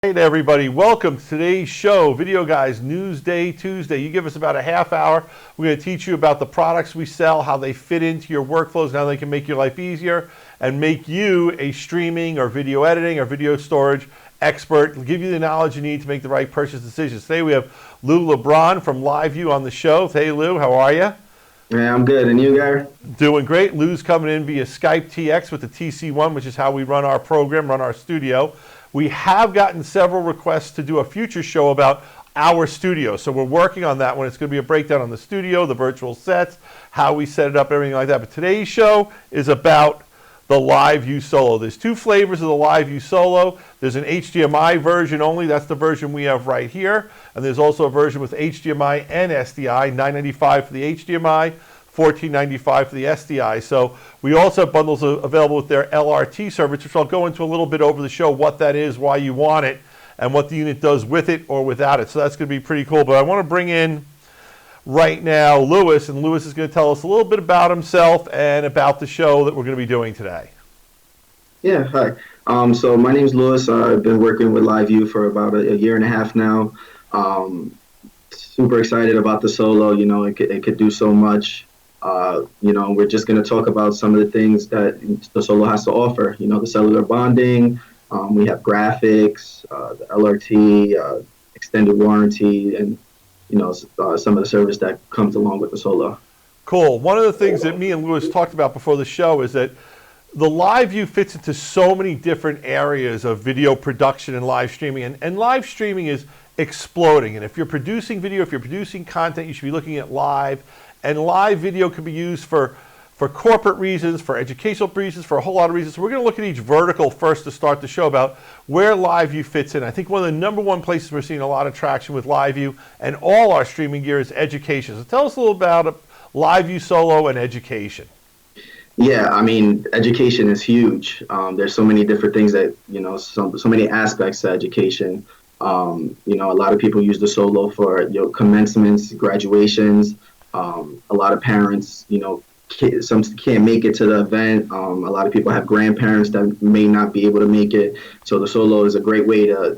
Hey everybody, welcome to today's show, Videoguys NewsDay Tuesday. You give us about a half hour. We're going to teach you about the products we sell, how they fit into your workflows, and how they can make your life easier and make you a streaming or video editing or video storage expert. We'll give you the knowledge you need to make the right purchase decisions. Today we have Lebron from LiveU on the show. Hey Lou, how are you? Yeah, I'm good. And you, Gary? Doing great. Lou's coming in via Skype TX with the TC1, which is how we run our program, run our studio. We have gotten several requests to do a future show about our studio. So we're working on that one. It's going to be a breakdown on the studio, the virtual sets, how we set it up, everything like that. But today's show is about the LiveU Solo. There's two flavors of the LiveU Solo. There's an HDMI version only. That's the version we have right here. And there's also a version with HDMI and SDI, $9.95 for the HDMI, $14.95 for the SDI. So we also have bundles available with their LRT service, which I'll go into a little bit over the show, what that is, why you want it, and what the unit does with it or without it. So that's going to be pretty cool. But I want to bring in right now Lewis, and Lewis is going to tell us a little bit about himself and about the show that we're going to be doing today. Yeah, hi. So my name's Lewis. I've been working with LiveU for about a year and a half now. Super excited about the Solo. You know, it could do so much. We're just going to talk about some of the things that the Solo has to offer. You know, the cellular bonding, we have graphics, the LRT, extended warranty, and, some of the service that comes along with the Solo. Cool. One of the things that me and Lewis talked about before the show is that the LiveU fits into so many different areas of video production and live streaming. And live streaming is exploding. And if you're producing video, if you're producing content, you should be looking at live. And live video can be used for corporate reasons, for educational reasons, for a whole lot of reasons. So we're going to look at each vertical first to start the show about where LiveU fits in. I think one of the number one places we're seeing a lot of traction with LiveU and all our streaming gear is education. So tell us a little about LiveU Solo and education. Yeah, I mean, education is huge. There's so many different things that, so many aspects to education. A lot of people use the Solo for, commencements, graduations. A lot of parents, some can't make it to the event. A lot of people have grandparents that may not be able to make it. So the Solo is a great way to,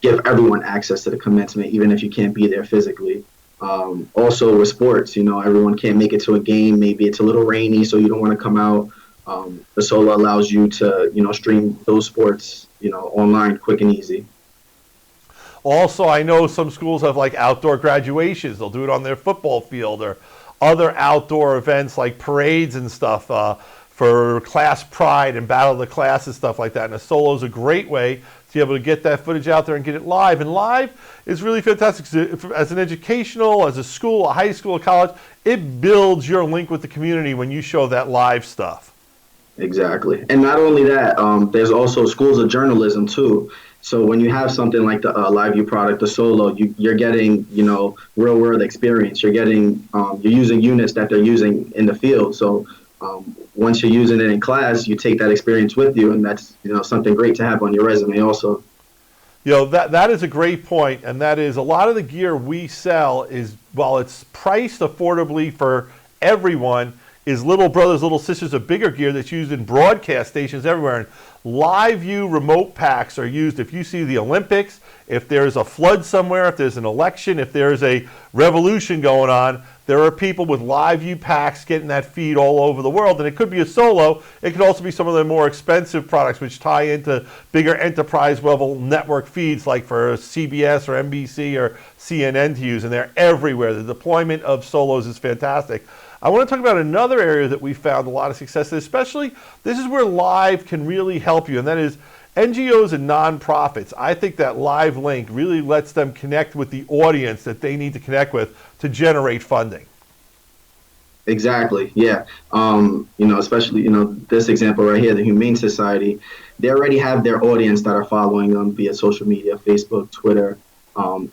give everyone access to the commencement, even if you can't be there physically. Also with sports, everyone can't make it to a game. Maybe it's a little rainy, so you don't want to come out. The Solo allows you to, stream those sports, online quick and easy. Also, I know some schools have like outdoor graduations. They'll do it on their football field or other outdoor events like parades and stuff for class pride and battle of the class and stuff like that. And a Solo is a great way to be able to get that footage out there and get it live. And live is really fantastic. As an educational, as a school, a high school, a college, it builds your link with the community when you show that live stuff. Exactly. And not only that, there's also schools of journalism too. So when you have something like the LiveU product, the Solo, you're getting, real world experience. You're getting, you're using units that they're using in the field. So once you're using it in class, you take that experience with you, and that's, something great to have on your resume also. That is a great point, and that is a lot of the gear we sell is, while it's priced affordably for everyone, is little brothers, little sisters of bigger gear that's used in broadcast stations everywhere. And LiveU remote packs are used if you see the Olympics, if there's a flood somewhere, if there's an election, if there's a revolution going on. There are people with LiveU packs getting that feed all over the world. And it could be a Solo. It could also be some of the more expensive products which tie into bigger enterprise level network feeds like for CBS or NBC or CNN to use. And they're everywhere. The deployment of Solos is fantastic. I want to talk about another area that we found a lot of success in, especially this is where live can really help you, and that is NGOs and nonprofits. I think that Live Link really lets them connect with the audience that they need to connect with to generate funding. Exactly, yeah. Especially, this example right here, the Humane Society, they already have their audience that are following them via social media, Facebook, Twitter.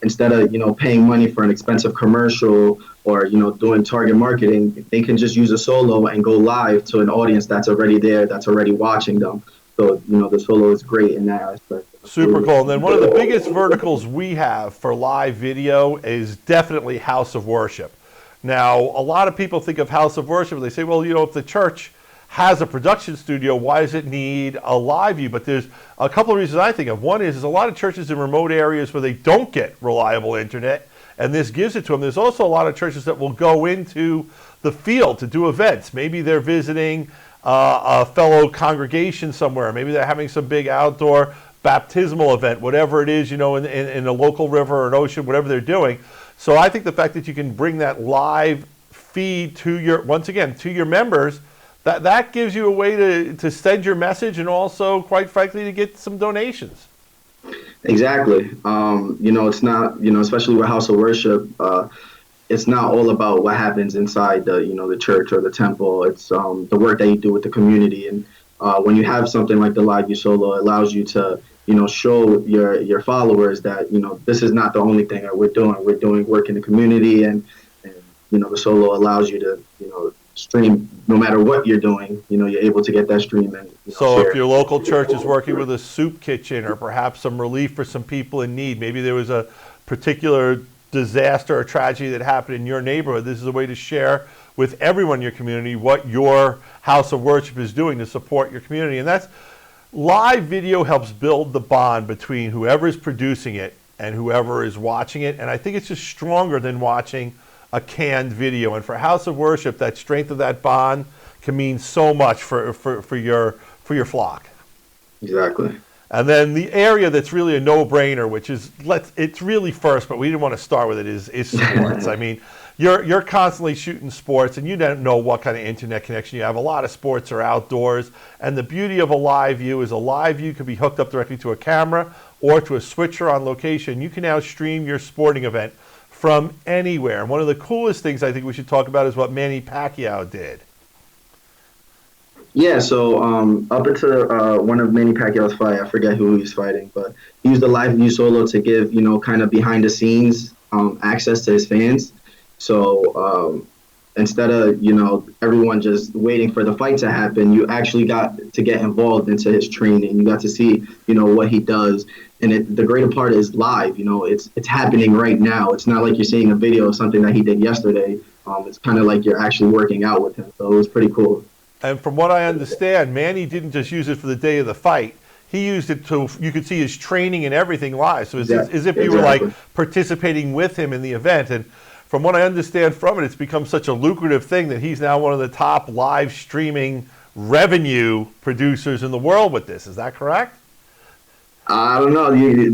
Instead of, paying money for an expensive commercial or, doing target marketing, they can just use a Solo and go live to an audience that's already there, that's already watching them. So, the Solo is great in that aspect. Super cool. And then one of the biggest verticals we have for live video is definitely House of Worship. Now, a lot of people think of House of Worship and they say, well, if the church has a production studio, why does it need a LiveView? But there's a couple of reasons I think of. One is there's a lot of churches in remote areas where they don't get reliable internet, and this gives it to them. There's also a lot of churches that will go into the field to do events. Maybe they're visiting a fellow congregation somewhere. Maybe they're having some big outdoor baptismal event, whatever it is, in a local river or an ocean, whatever they're doing. So I think the fact that you can bring that live feed to your members, that gives you a way to send your message, and also, quite frankly, to get some donations. Exactly. It's not, especially with House of Worship, it's not all about what happens inside the church or the temple. It's the work that you do with the community. And when you have something like the LiveU Solo, it allows you to, show your followers that, this is not the only thing that we're doing. We're doing work in the community, and the Solo allows you to, stream no matter what you're doing. You're able to get that stream and so share. If your local church is working with a soup kitchen, or perhaps some relief for some people in need, maybe there was a particular disaster or tragedy that happened in your neighborhood, this is a way to share with everyone in your community what your house of worship is doing to support your community. And that's live video helps build the bond between whoever is producing it and whoever is watching it. And I think it's just stronger than watching a canned video. And for House of Worship, that strength of that bond can mean so much for your flock. Exactly. And then the area that's really a no-brainer, which is it's really first, but we didn't want to start with it, is sports. I mean, you're constantly shooting sports, and you don't know what kind of internet connection you have. A lot of sports are outdoors, and the beauty of a live view is a live view can be hooked up directly to a camera or to a switcher on location. You can now stream your sporting event from anywhere. And one of the coolest things I think we should talk about is what Manny Pacquiao did. Yeah, so up into one of Manny Pacquiao's fight, I forget who he's fighting, but he used the LiveU Solo to give, kind of behind the scenes access to his fans. So instead of, everyone just waiting for the fight to happen, you actually got to get involved into his training. You got to see, what he does. And the greater part is live, it's happening right now. It's not like you're seeing a video of something that he did yesterday. It's kind of like you're actually working out with him. So it was pretty cool. And from what I understand, Manny didn't just use it for the day of the fight. He used it you could see his training and everything live. So it's as if you were like participating with him in the event. And from what I understand from it, it's become such a lucrative thing that he's now one of the top live streaming revenue producers in the world with this. Is that correct? I don't know. You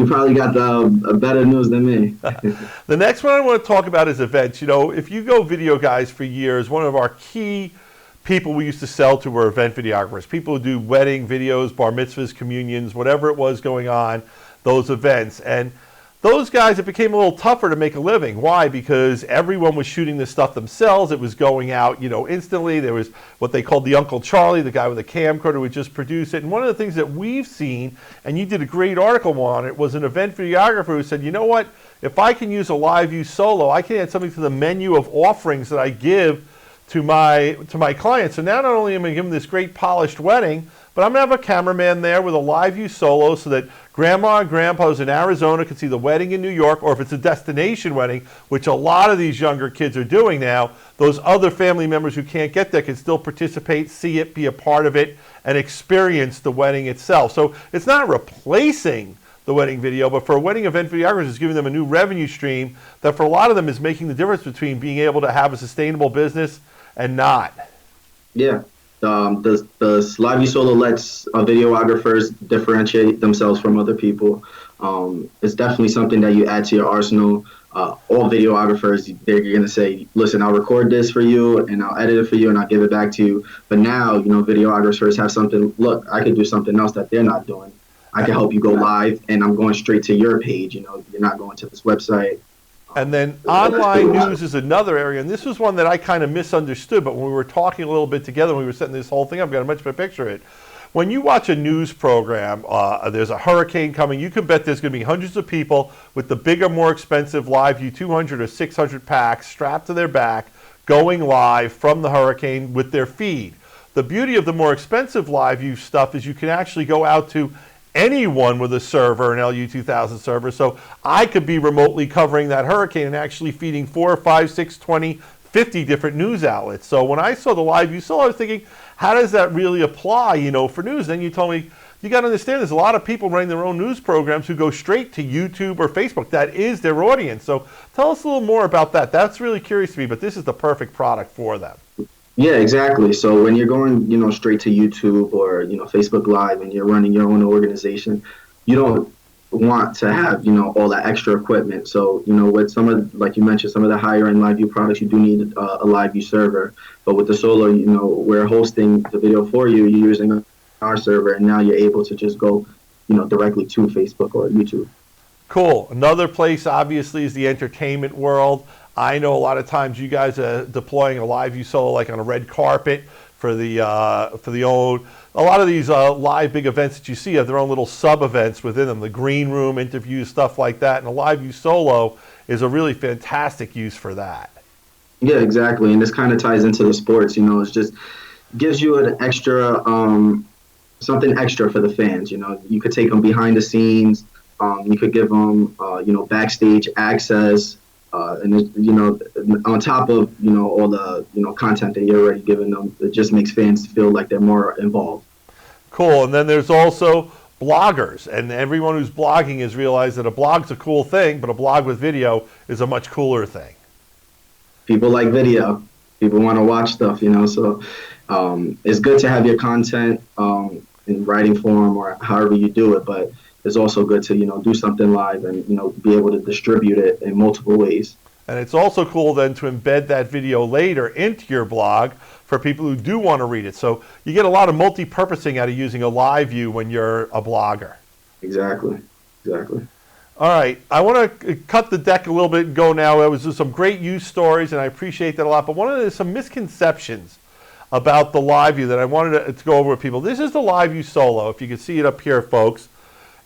probably got the better news than me. The next one I want to talk about is events. If you go Video Guys for years, one of our key people we used to sell to were event videographers. People who do wedding videos, bar mitzvahs, communions, whatever it was going on, those events. And those guys, it became a little tougher to make a living. Why? Because everyone was shooting this stuff themselves. It was going out, instantly. There was what they called the Uncle Charlie, the guy with a camcorder who would just produce it. And one of the things that we've seen, and you did a great article on it, was an event videographer who said, you know what? If I can use a LiveU Solo, I can add something to the menu of offerings that I give to my clients. So now not only am I giving this great polished wedding, but I'm going to have a cameraman there with a LiveU Solo so that grandma and grandpa who's in Arizona can see the wedding in New York, or if it's a destination wedding, which a lot of these younger kids are doing now, those other family members who can't get there can still participate, see it, be a part of it, and experience the wedding itself. So it's not replacing the wedding video, but for a wedding event videographers, it's giving them a new revenue stream that for a lot of them is making the difference between being able to have a sustainable business and not. Yeah. The LiveU Solo lets videographers differentiate themselves from other people. It's definitely something that you add to your arsenal. All videographers, they're going to say, listen, I'll record this for you and I'll edit it for you and I'll give it back to you. But now, videographers have something, look, I can do something else that they're not doing. I can help you go live and I'm going straight to your page. You're not going to this website. And then online news is another area, and this was one that I kind of misunderstood, but when we were talking a little bit together, when we were setting this whole thing up, I've got a much better picture of it. When you watch a news program, there's a hurricane coming, you can bet there's going to be hundreds of people with the bigger, more expensive LiveU 200 or 600 packs strapped to their back, going live from the hurricane with their feed. The beauty of the more expensive LiveU stuff is you can actually go out to anyone with a server, an LU2000 server. So I could be remotely covering that hurricane and actually feeding 4, 5, 6, 20, 50 different news outlets. So when I saw the LiveU Solo, I was thinking, how does that really apply, you know, for news? Then you told me, you got to understand, there's a lot of people running their own news programs who go straight to YouTube or Facebook. That is their audience. So tell us a little more about that. That's really curious to me, but this is the perfect product for them. Yeah, exactly. So when you're going, you know, straight to YouTube or, you know, Facebook Live and you're running your own organization, you don't want to have, you know, all that extra equipment. So, you know, with some of, like you mentioned, some of the higher end LiveView products, you do need a LiveView server. But with the Solo, you know, we're hosting the video for you. You're using our server, and now you're able to just go, you know, directly to Facebook or YouTube. Cool. Another place, obviously, is the entertainment world. I know a lot of times you guys are deploying a LiveU Solo like on a red carpet for the old. A lot of these live big events that you see have their own little sub events within them, the green room interviews, stuff like that. And a LiveU Solo is a really fantastic use for that. Yeah, exactly. And this kind of ties into the sports. You know, it's just gives you an extra something extra for the fans. You know, you could take them behind the scenes. You could give them, you know, backstage access, and you know, on top of, you know, all the, you know, content that you're already giving them, it just makes fans feel like they're more involved. Cool. And then there's also bloggers, and everyone who's blogging has realized that a blog's a cool thing, but a blog with video is a much cooler thing. People like video. People want to watch stuff, you know, so it's good to have your content in writing form or however you do it, but it's also good to, you know, do something live and, you know, be able to distribute it in multiple ways. And it's also cool then to embed that video later into your blog for people who do want to read it. So you get a lot of multi-purposing out of using a LiveView when you're a blogger. Exactly. Exactly. All right, I want to cut the deck a little bit and go now. It was some great use stories, and I appreciate that a lot. But there's some misconceptions about the LiveView that I wanted to go over with people. This is the LiveU Solo, if you can see it up here, folks.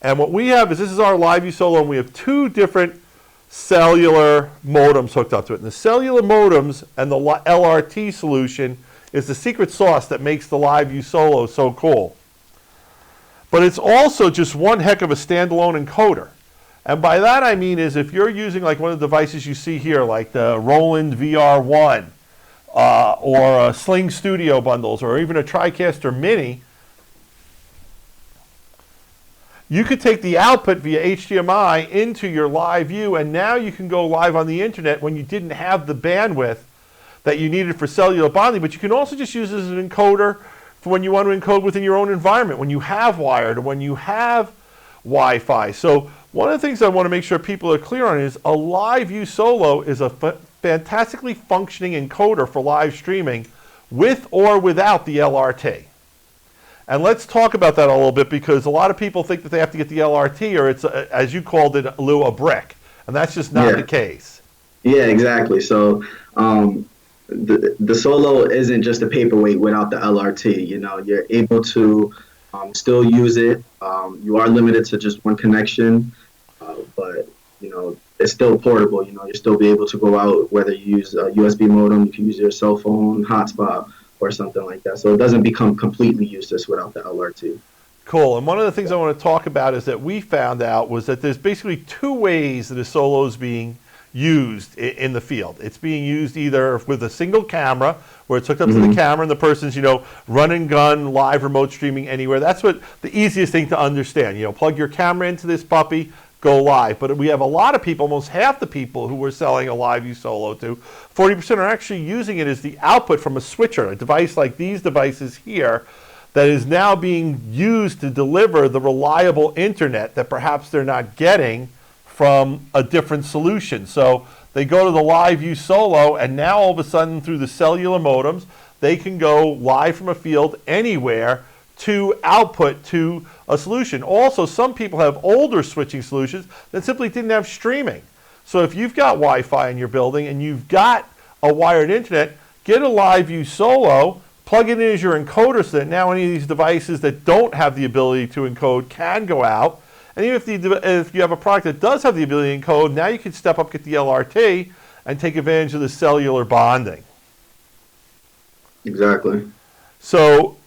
And what we have is, this is our LiveU Solo, and we have two different cellular modems hooked up to it. And the cellular modems and the LRT solution is the secret sauce that makes the LiveU Solo so cool. But it's also just one heck of a standalone encoder. And by that I mean is if you're using like one of the devices you see here, like the Roland VR1 or Sling Studio bundles or even a TriCaster Mini, you could take the output via HDMI into your LiveView, and now you can go live on the internet when you didn't have the bandwidth that you needed for cellular bonding. But you can also just use it as an encoder for when you want to encode within your own environment, when you have wired or when you have Wi-Fi. So one of the things I want to make sure people are clear on is a LiveU Solo is a fantastically functioning encoder for live streaming with or without the LRT. And let's talk about that a little bit, because a lot of people think that they have to get the LRT, or it's, as you called it, Lou, a brick. And that's just not the case. Yeah, exactly. So the Solo isn't just a paperweight without the LRT. You know, you're able to still use it. You are limited to just one connection, but, you know, it's still portable. You know, you'll still be able to go out, whether you use a USB modem, you can use your cell phone hotspot, or something like that. So it doesn't become completely useless without the LRT. Cool. And one of the things I want to talk about is that we found out was that there's basically two ways that a Solo is being used in the field. It's being used either with a single camera, where it's hooked up to the camera and the person's, you know, run and gun, live remote streaming anywhere. That's what the easiest thing to understand. You know, plug your camera into this puppy, go live. But we have a lot of people, almost half the people who we're selling a LiveU Solo to, 40% are actually using it as the output from a switcher, a device like these devices here, that is now being used to deliver the reliable internet that perhaps they're not getting from a different solution. So they go to the LiveU Solo, and now all of a sudden through the cellular modems, they can go live from a field anywhere to output to a solution. Also, some people have older switching solutions that simply didn't have streaming. So if you've got Wi-Fi in your building and you've got a wired internet, get a LiveU Solo, plug it in as your encoder so that now any of these devices that don't have the ability to encode can go out. And even if you have a product that does have the ability to encode, now you can step up, get the LRT, and take advantage of the cellular bonding. Exactly. So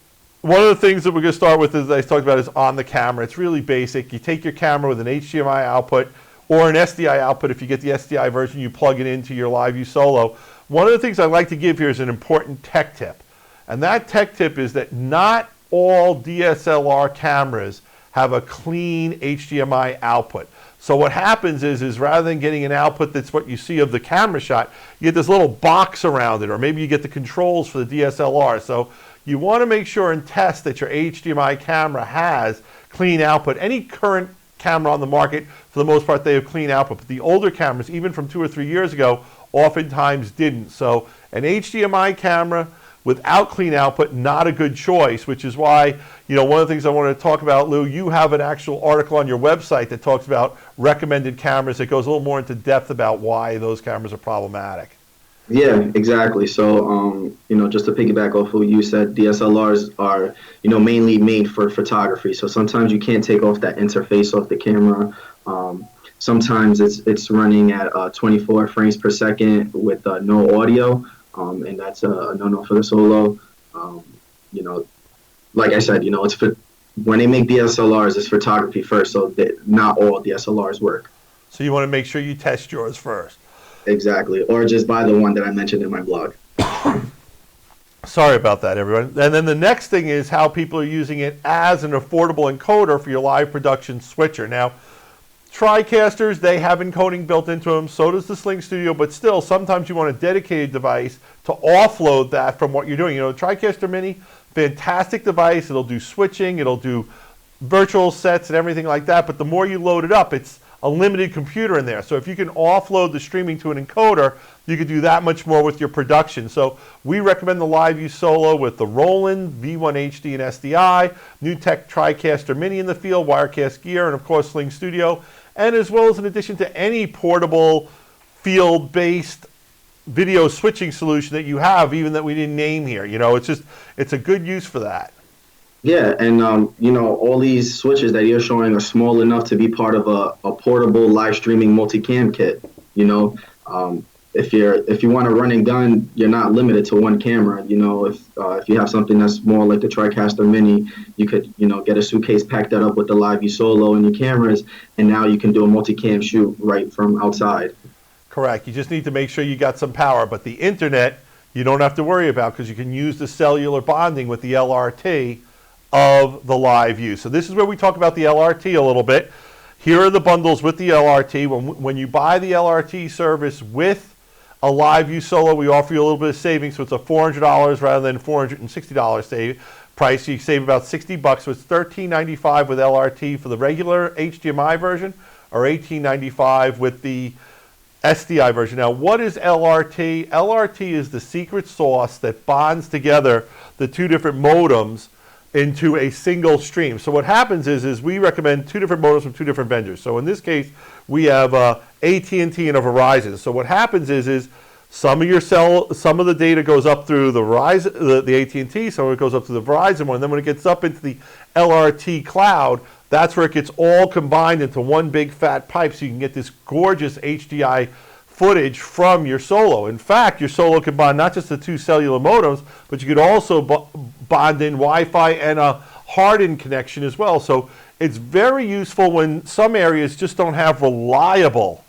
one of the things that we're going to start with, as I talked about, is on the camera. It's really basic. You take your camera with an HDMI output or an SDI output. If you get the SDI version, you plug it into your LiveU Solo. one of the things I like to give here is an important tech tip. And that tech tip is that not all DSLR cameras have a clean HDMI output. So what happens is rather than getting an output that's what you see of the camera shot, you get this little box around it, or maybe you get the controls for the DSLR. So you want to make sure and test that your HDMI camera has clean output. Any current camera on the market, for the most part, they have clean output. But the older cameras, even from 2 or 3 years ago, oftentimes didn't. So an HDMI camera without clean output, not a good choice, which is why, one of the things I wanted to talk about, Lou, you have an actual article on your website that talks about recommended cameras that goes a little more into depth about why those cameras are problematic. Yeah, exactly. So, just to piggyback off what you said, DSLRs are, mainly made for photography. So sometimes you can't take off that interface off the camera. Sometimes it's running at 24 frames per second with no audio. And that's a no-no for the Solo. Like I said, it's for when they make DSLRs, it's photography first, so that not all DSLRs work. So you want to make sure you test yours first. Exactly, or just buy the one that I mentioned in my blog. Sorry about that, everyone. And then the next thing is how people are using it as an affordable encoder for your live production switcher. Now, TriCasters, they have encoding built into them, so does the Sling Studio, but still, sometimes you want a dedicated device to offload that from what you're doing. TriCaster Mini, fantastic device. It'll do switching, it'll do virtual sets and everything like that, but the more you load it up, it's a limited computer in there. So if you can offload the streaming to an encoder, you could do that much more with your production. So we recommend the LiveU Solo with the Roland, V1 HD and SDI, new tech TriCaster Mini in the field, Wirecast gear, and of course Sling Studio, and as well as in addition to any portable field-based video switching solution that you have, even that we didn't name here. It's a good use for that. Yeah, and all these switches that you're showing are small enough to be part of a portable live streaming multicam kit. If you want to run and gun, you're not limited to one camera. If you have something that's more like the TriCaster Mini, you could get a suitcase, pack that up with the LiveU Solo and your cameras, and now you can do a multicam shoot right from outside. Correct. You just need to make sure you got some power, but the internet you don't have to worry about because you can use the cellular bonding with the LRT of the LiveU. So this is where we talk about the LRT a little bit. Here are the bundles with the LRT. When you buy the LRT service with a LiveU Solo, we offer you a little bit of savings. So it's a $400 rather than $460 price. You save about $60. So it's $13.95 with LRT for the regular HDMI version, or $18.95 with the SDI version. Now, what is LRT? LRT is the secret sauce that bonds together the two different modems into a single stream. So what happens is we recommend two different modems from two different vendors. So in this case, we have AT&T and a Verizon. So what happens is some of the data goes up through the Verizon, the AT&T, some of it goes up to the Verizon one. And then when it gets up into the LRT cloud, that's where it gets all combined into one big fat pipe, so you can get this gorgeous HDI footage from your Solo. In fact, your Solo can bond not just the two cellular modems, but you could also bond in Wi-Fi and a hardened connection as well. So it's very useful when some areas just don't have reliable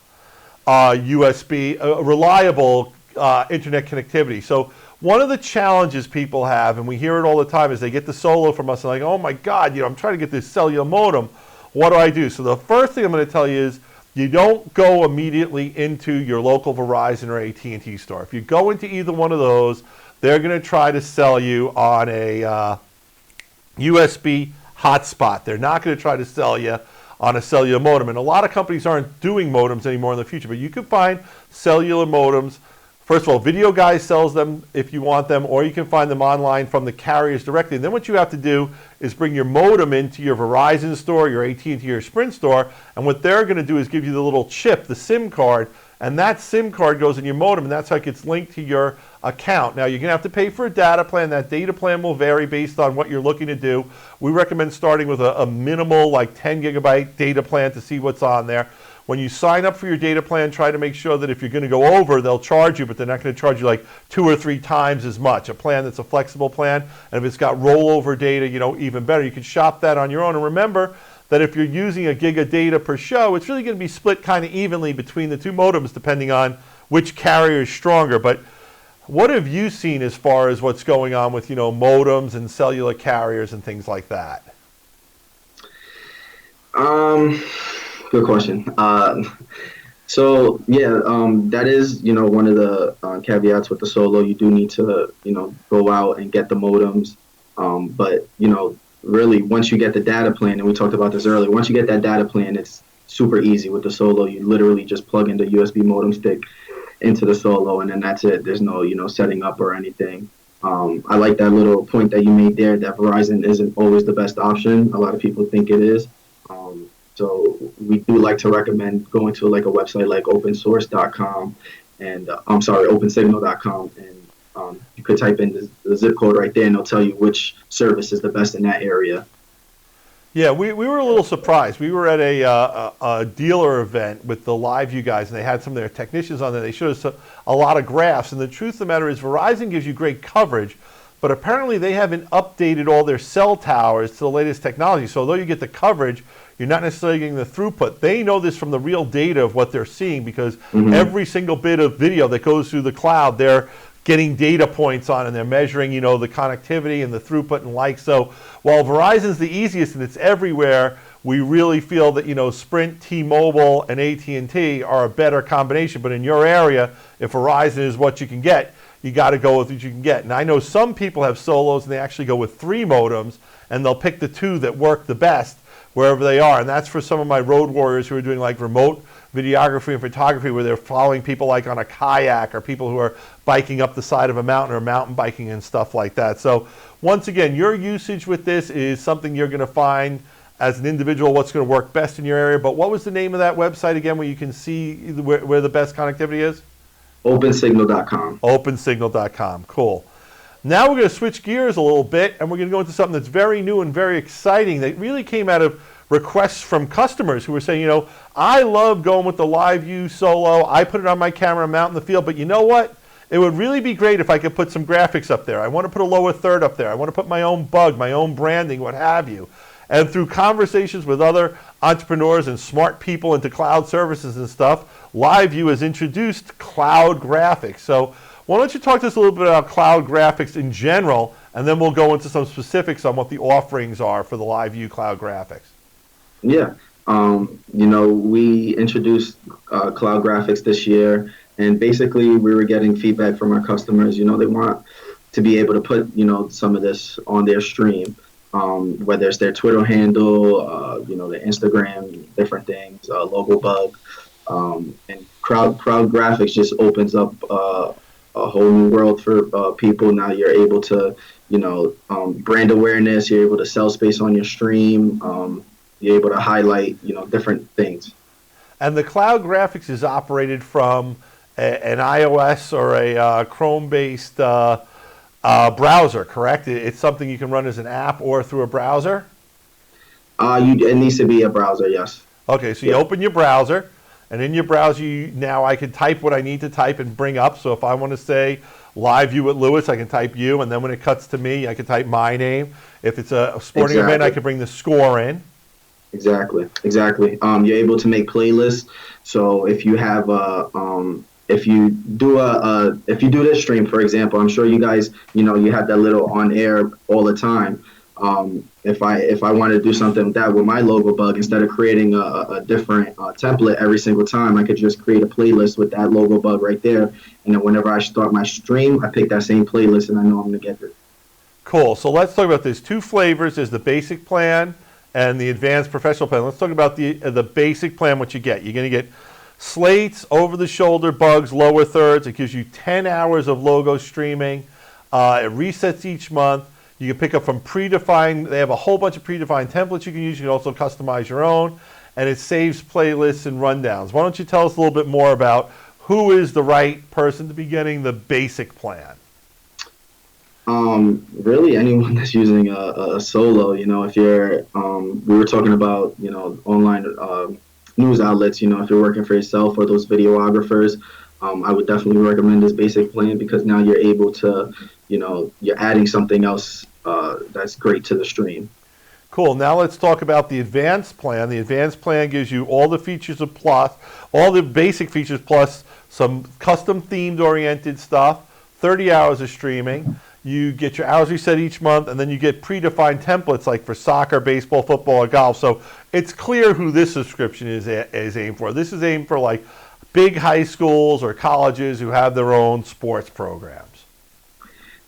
reliable internet connectivity. So one of the challenges people have, and we hear it all the time, is they get the Solo from us and like, oh my God, I'm trying to get this cellular modem. What do I do? So the first thing I'm going to tell you is you don't go immediately into your local Verizon or AT&T store. If you go into either one of those, they're going to try to sell you on a USB hotspot. They're not going to try to sell you on a cellular modem. And a lot of companies aren't doing modems anymore in the future, but you can find cellular modems. First of all, Videoguys sells them if you want them, or you can find them online from the carriers directly. And then what you have to do is bring your modem into your Verizon store, your AT&T or Sprint store, and what they're going to do is give you the little chip, the SIM card, and that SIM card goes in your modem, and that's how it gets linked to your account. Now, you're going to have to pay for a data plan. That data plan will vary based on what you're looking to do. We recommend starting with a minimal, like 10 gigabyte data plan to see what's on there. When you sign up for your data plan, try to make sure that if you're going to go over, they'll charge you, but they're not going to charge you like 2 or 3 times as much. A plan that's a flexible plan, and if it's got rollover data, even better. You can shop that on your own. And remember that if you're using a gig of data per show, it's really going to be split kind of evenly between the two modems, depending on which carrier is stronger. But What have you seen as far as what's going on with, modems and cellular carriers and things like that? Good question. So yeah, that is, one of the caveats with the Solo. You do need to, go out and get the modems. But really, once you get the data plan, and we talked about this earlier, once you get that data plan, it's super easy with the Solo. You literally just plug in the USB modem stick into the Solo, and then that's it. There's no, setting up or anything. I like that little point that you made there, that Verizon isn't always the best option. A lot of people think it is. So we do like to recommend going to like a website like opensource.com and opensignal.com, and you could type in the zip code right there, and it'll tell you which service is the best in that area. Yeah, we were a little surprised. We were at a dealer event with the LiveU guys, and they had some of their technicians on there. They showed us a lot of graphs, and the truth of the matter is Verizon gives you great coverage, but apparently they haven't updated all their cell towers to the latest technology. So although you get the coverage, you're not necessarily getting the throughput. They know this from the real data of what they're seeing, because every single bit of video that goes through the cloud, they're getting data points on, and they're measuring, the connectivity and the throughput and like. So while Verizon's the easiest and it's everywhere, we really feel that, Sprint, T-Mobile, and AT&T are a better combination. But in your area, if Verizon is what you can get, you got to go with what you can get. And I know some people have Solos and they actually go with 3 modems, and they'll pick the 2 that work the best wherever they are. And that's for some of my road warriors who are doing like remote videography and photography, where they're following people like on a kayak, or people who are biking up the side of a mountain, or mountain biking and stuff like that. So once again, your usage with this is something you're going to find as an individual what's going to work best in your area. But what was the name of that website again, where you can see where the best connectivity is? Opensignal.com. Opensignal.com. Cool. Now we're going to switch gears a little bit, and we're going to go into something that's very new and very exciting that really came out of requests from customers who were saying, I love going with the LiveU Solo. I put it on my camera and mount in the field, but you know what? It would really be great if I could put some graphics up there. I want to put a lower third up there. I want to put my own bug, my own branding, what have you. And through conversations with other entrepreneurs and smart people into cloud services and stuff, LiveU has introduced cloud graphics. So why don't you talk to us a little bit about cloud graphics in general, and then we'll go into some specifics on what the offerings are for the LiveU cloud graphics. Yeah. We introduced cloud graphics this year, and basically we were getting feedback from our customers. They want to be able to put, some of this on their stream, whether it's their Twitter handle, their Instagram, different things, logo bug, and crowd graphics just opens up a whole new world for people. Now you're able to, brand awareness. You're able to sell space on your stream. You're able to highlight, different things. And the cloud graphics is operated from an iOS or a Chrome-based browser, correct? It's something you can run as an app or through a browser? It needs to be a browser, yes. Okay, so you open your browser, and in your browser, now I can type what I need to type and bring up. So if I want to say LiveU at Lewis, I can type you, and then when it cuts to me, I can type my name. If it's a sporting event, I can bring the score in. Exactly. You're able to make playlists. So if you have if you do this stream, for example, I'm sure you guys, you have that little on air all the time. If I want to do something with that with my logo bug, instead of creating a different template every single time, I could just create a playlist with that logo bug right there. And then whenever I start my stream, I pick that same playlist, and I know I'm going to get it. Cool. So let's talk about this. 2 flavors. There's the basic plan and the advanced professional plan. Let's talk about the basic plan, what you get. You're going to get slates, over-the-shoulder bugs, lower thirds. It gives you 10 hours of logo streaming. It resets each month. You can pick up from predefined. They have a whole bunch of predefined templates you can use. You can also customize your own. And it saves playlists and rundowns. Why don't you tell us a little bit more about who is the right person to be getting the basic plan? Really anyone that's using a Solo, if you're, we were talking about, online news outlets, if you're working for yourself or those videographers, I would definitely recommend this basic plan, because now you're able to, you're adding something else that's great to the stream. Cool. Now let's talk about the advanced plan. The advanced plan gives you all the features of Plus, all the basic features plus some custom themed oriented stuff, 30 hours of streaming. You get your hours reset each month, and then you get predefined templates like for soccer, baseball, football, or golf. So it's clear who this subscription is aimed for. This is aimed for like big high schools or colleges who have their own sports programs.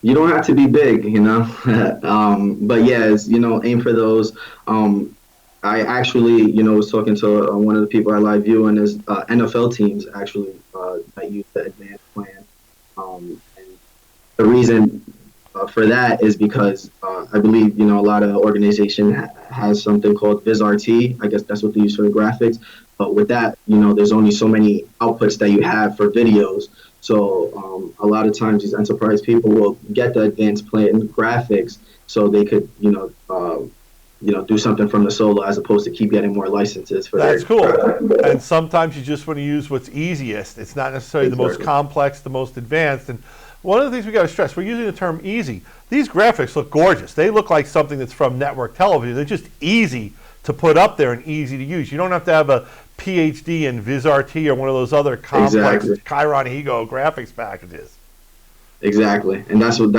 You don't have to be big, but yeah, it's, aim for those. I actually, was talking to one of the people at LiveView, and there's NFL teams actually that use the advanced plan. And the reason for that is because I believe, a lot of organization has something called VizRT. I guess that's what they use for the graphics. But with that, there's only so many outputs that you have for videos. So a lot of times these enterprise people will get the advanced plan graphics so they could, do something from the solo as opposed to keep getting more licenses for That's cool. graphics. And sometimes you just want to use what's easiest. It's not necessarily the most complex, the most advanced. And one of the things we got to stress, we're using the term easy. These graphics look gorgeous. They look like something that's from network television. They're just easy to put up there and easy to use. You don't have to have a PhD in VizRT or one of those other complex Chiron Ego graphics packages. Exactly. And that's what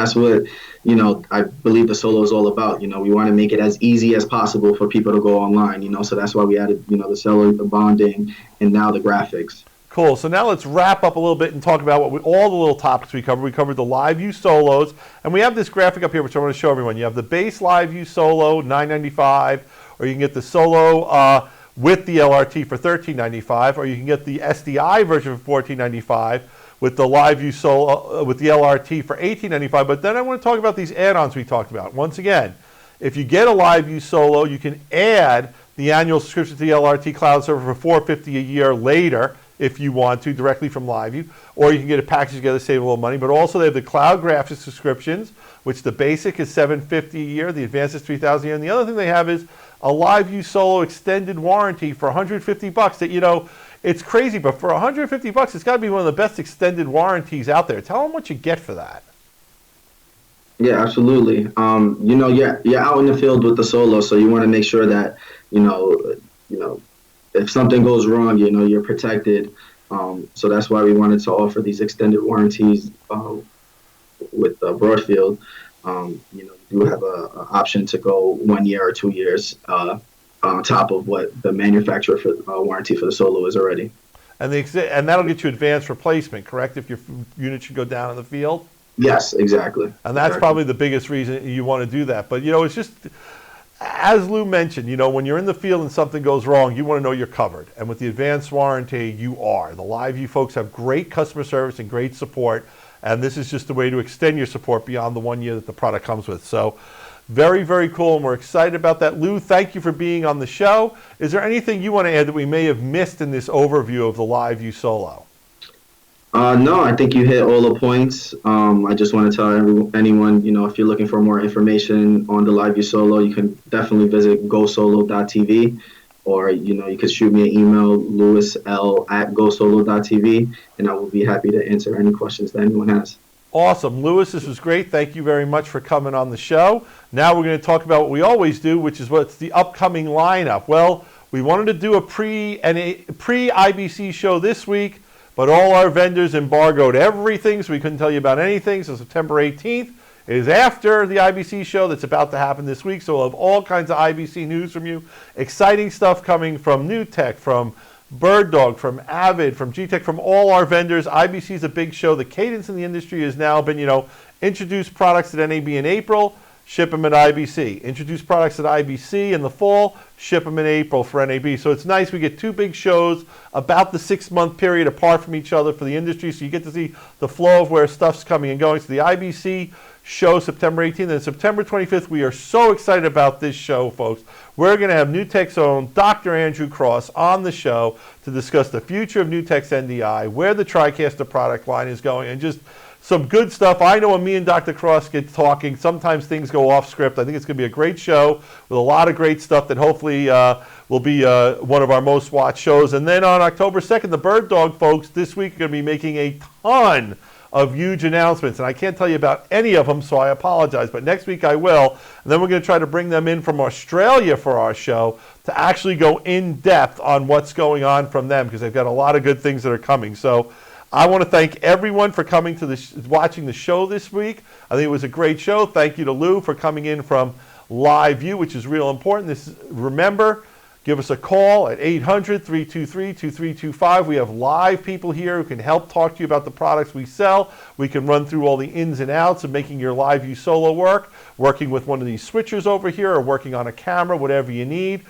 I believe the solo is all about. We want to make it as easy as possible for people to go online, so that's why we added, the cellular, the bonding, and now the graphics. Cool. So now let's wrap up a little bit and talk about all the little topics we covered. We covered the LiveU Solos, and we have this graphic up here, which I want to show everyone. You have the base LiveU Solo, $9.95, or you can get the Solo with the LRT for $13.95, or you can get the SDI version for $14.95 with the LiveU Solo with the LRT for $18.95. But then I want to talk about these add-ons we talked about. Once again, if you get a LiveU Solo, you can add the annual subscription to the LRT cloud server for $450 a year later, if you want to, directly from LiveView, or you can get a package together, save a little money. But also they have the cloud graphics subscriptions, which the basic is $750 a year, the advanced is $3,000 a year. And the other thing they have is a LiveU Solo extended warranty for $150 that, it's crazy, but for $150, it's got to be one of the best extended warranties out there. Tell them what you get for that. Yeah, absolutely. You're out in the field with the solo, so you want to make sure that, if something goes wrong, you're protected. So that's why we wanted to offer these extended warranties with Broadfield. You do have an option to go 1 year or 2 years on top of what the manufacturer for warranty for the solo is already. And that'll get you advanced replacement, correct? If your unit should go down in the field? Yes, exactly. And that's probably the biggest reason you want to do that. But, it's just, as Lou mentioned, when you're in the field and something goes wrong, you want to know you're covered. And with the advanced warranty, you are. The LiveView folks have great customer service and great support. And this is just a way to extend your support beyond the 1 year that the product comes with. So very, very cool, and we're excited about that. Lou, thank you for being on the show. Is there anything you want to add that we may have missed in this overview of the LiveU Solo? No, I think you hit all the points. I just want to tell anyone, if you're looking for more information on the LiveU Solo, you can definitely visit gosolo.tv, or, you can shoot me an email, lewisl@gosolo.tv, and I will be happy to answer any questions that anyone has. Awesome. Lewis, this was great. Thank you very much for coming on the show. Now we're going to talk about what we always do, which is what's the upcoming lineup. Well, we wanted to do a pre-IBC show this week, but all our vendors embargoed everything, so we couldn't tell you about anything. So September 18th is after the IBC show that's about to happen this week. So we'll have all kinds of IBC news from you. Exciting stuff coming from New Tech, from Bird Dog, from Avid, from G-Tech, from all our vendors. IBC is a big show. The cadence in the industry has now been, introduce products at NAB in April, ship them at IBC. Introduce products at IBC in the fall, ship them in April for NAB. So it's nice. We get two big shows about the 6-month period apart from each other for the industry. So you get to see the flow of where stuff's coming and going. So the IBC show September 18th and September 25th. We are so excited about this show, folks. We're going to have New Tech's own Dr. Andrew Cross on the show to discuss the future of New Tech's NDI, where the TriCaster product line is going, and just some good stuff. I know when me and Dr. Cross get talking, sometimes things go off script. I think it's going to be a great show with a lot of great stuff that hopefully will be one of our most watched shows. And then on October 2nd, the Bird Dog folks this week are going to be making a ton of huge announcements, and I can't tell you about any of them, so I apologize, but next week I will. And then we're going to try to bring them in from Australia for our show to actually go in depth on what's going on from them, because they've got a lot of good things that are coming. So I want to thank everyone for coming to watching the show this week. I think it was a great show. Thank you to Lou for coming in from LiveU, which is real important. Remember, give us a call at 800-323-2325. We have live people here who can help talk to you about the products we sell. We can run through all the ins and outs of making your LiveU Solo work, working with one of these switchers over here, or working on a camera, whatever you need.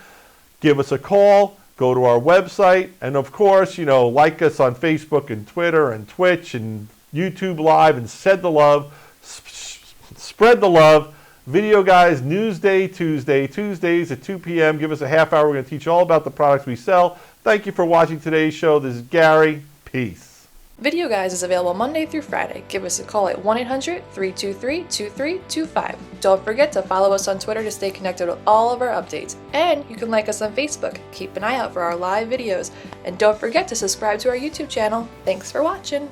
Give us a call. Go to our website. And of course, like us on Facebook and Twitter and Twitch and YouTube Live, and spread the love. Spread the love. Video Guys NewsDay Tuesdays at 2 p.m. Give us a half hour. We're going to teach you all about the products we sell. Thank you for watching today's show. This is Gary. Peace. Video Guys is available Monday through Friday. Give us a call at 1-800-323-2325. Don't forget to follow us on Twitter to stay connected with all of our updates. And you can like us on Facebook. Keep an eye out for our live videos. And don't forget to subscribe to our YouTube channel. Thanks for watching.